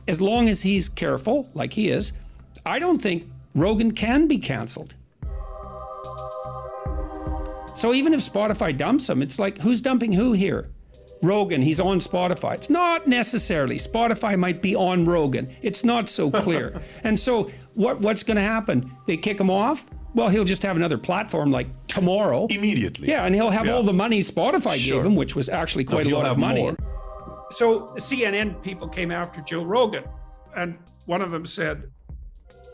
as long as he's careful, like he is, I don't think Rogan can be canceled. So even if Spotify dumps him, it's like, who's dumping who here? Rogan, he's on Spotify. It's not necessarily. Spotify might be on Rogan. It's not so clear. And so what's going to happen? They kick him off? Well, he'll just have another platform like tomorrow. Immediately. Yeah, and he'll have all the money Spotify gave him, which was actually quite a lot of money. More. So the CNN people came after Joe Rogan, and one of them said,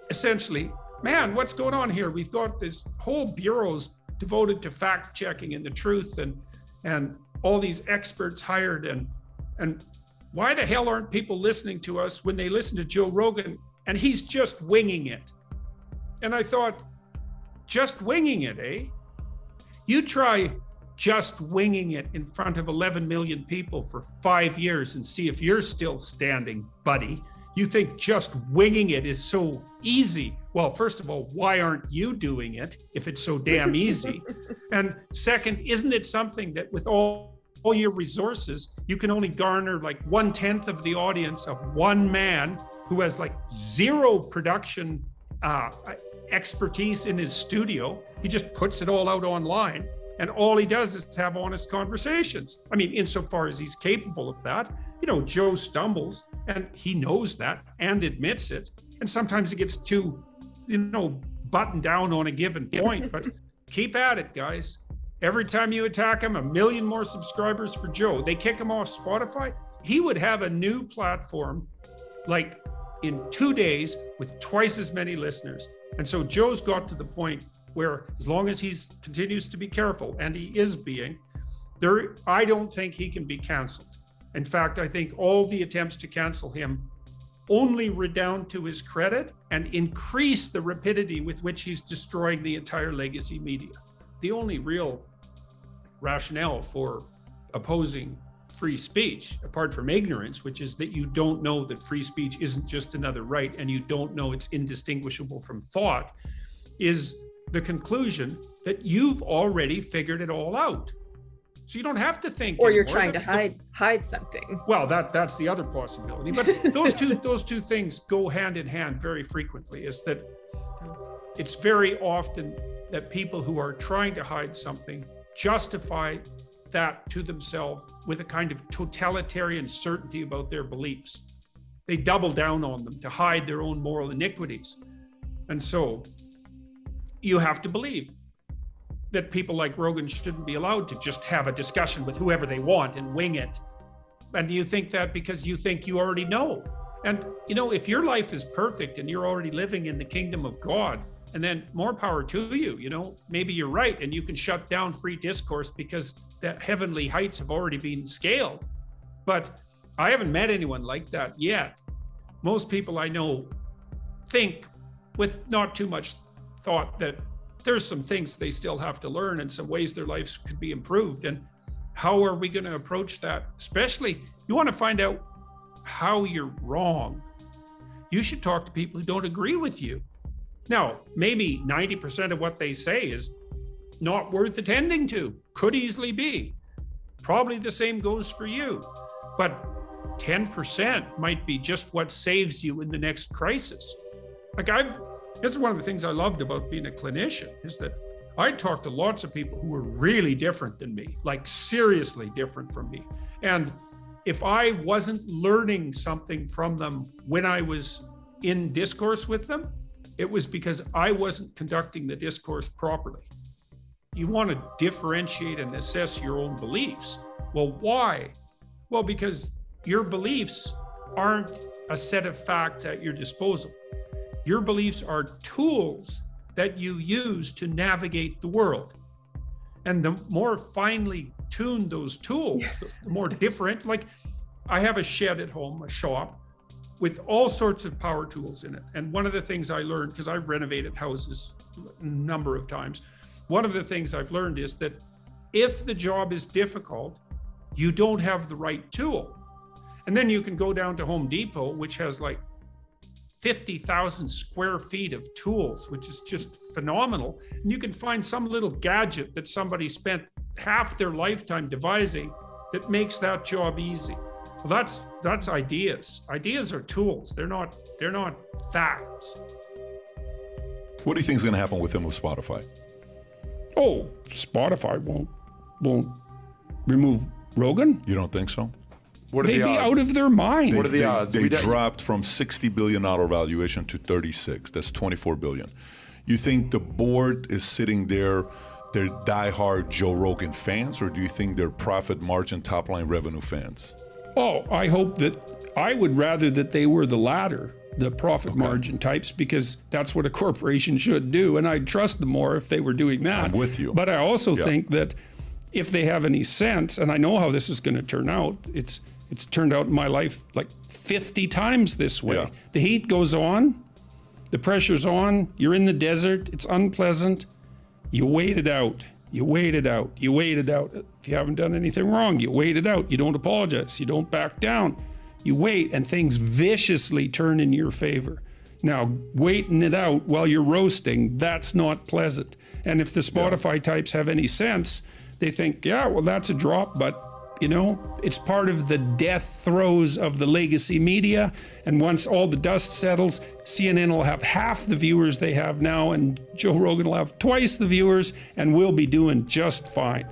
essentially, man, what's going on here? We've got this whole bureaus devoted to fact checking and the truth, and all these experts hired, and why the hell aren't people listening to us when they listen to Joe Rogan and he's just winging it? And I thought, just winging it, eh? You try just winging it in front of 11 million people for 5 years and see if you're still standing, buddy. You think just winging it is so easy. Well, first of all, why aren't you doing it if it's so damn easy? And second, isn't it something that with all your resources, you can only garner like 1/10 of the audience of one man who has like zero production expertise in his studio. He just puts it all out online, and all he does is have honest conversations. I mean, insofar as he's capable of that. You know, Joe stumbles, and he knows that and admits it. And sometimes he gets too, buttoned down on a given point, but keep at it, guys. Every time you attack him, 1 million more subscribers for Joe. They kick him off Spotify. He would have a new platform like in 2 days with twice as many listeners. And so Joe's got to the point where as long as he continues to be careful, and he is being, I don't think he can be canceled. In fact, I think all the attempts to cancel him only redound to his credit and increase the rapidity with which he's destroying the entire legacy media. The only real rationale for opposing free speech, apart from ignorance, which is that you don't know that free speech isn't just another right and you don't know it's indistinguishable from thought, is the conclusion that you've already figured it all out. So you don't have to think. Or you're trying to hide something. Well, that's the other possibility. But those two things go hand in hand very frequently. Is that it's very often that people who are trying to hide something justify that to themselves with a kind of totalitarian certainty about their beliefs. They double down on them to hide their own moral iniquities. And so you have to believe that people like Rogan shouldn't be allowed to just have a discussion with whoever they want and wing it. And you think that because you think you already know. And, if your life is perfect and you're already living in the kingdom of God, and then more power to you, maybe you're right and you can shut down free discourse because the heavenly heights have already been scaled. But I haven't met anyone like that yet. Most people I know think with not too much thought that there's some things they still have to learn and some ways their lives could be improved. And how are we going to approach that? Especially, you want to find out how you're wrong. You should talk to people who don't agree with you. Now, maybe 90% of what they say is not worth attending to, could easily be. Probably the same goes for you. But 10% might be just what saves you in the next crisis. This is one of the things I loved about being a clinician, is that I talked to lots of people who were really different than me, like seriously different from me. And if I wasn't learning something from them when I was in discourse with them, it was because I wasn't conducting the discourse properly. You want to differentiate and assess your own beliefs. Well, why? Well, because your beliefs aren't a set of facts at your disposal. Your beliefs are tools that you use to navigate the world. And the more finely tuned those tools, the more different. Like, I have a shed at home, a shop, with all sorts of power tools in it. And one of the things I learned, because I've renovated houses a number of times, one of the things I've learned is that if the job is difficult, you don't have the right tool. And then you can go down to Home Depot, which has like 50,000 square feet of tools, which is just phenomenal. And you can find some little gadget that somebody spent half their lifetime devising that makes that job easy. Well, that's ideas. Ideas are tools. They're not facts. What do you think is going to happen with him with Spotify? Oh, Spotify won't remove Rogan. You don't think so? What are They'd the be odds? out of their mind. What are the odds? They We don't- dropped from $60 billion valuation to 36. That's $24 billion. You think the board is sitting there, they're diehard Joe Rogan fans, or do you think they're profit margin, top line revenue fans? Oh, I would rather that they were the latter, the profit margin types, because that's what a corporation should do. And I'd trust them more if they were doing that. I'm with you. But I also think that if they have any sense, and I know how this is going to turn out, it's turned out in my life like 50 times this way. Yeah. The heat goes on, the pressure's on, you're in the desert, it's unpleasant. You wait it out. You wait it out. You wait it out. If you haven't done anything wrong, you wait it out. You don't apologize. You don't back down. You wait, and things viciously turn in your favor. Now, waiting it out while you're roasting, that's not pleasant. And if the Spotify types have any sense, they think, yeah, well, that's a drop, but it's part of the death throes of the legacy media. And once all the dust settles, CNN will have half the viewers they have now, and Joe Rogan will have twice the viewers, and we'll be doing just fine.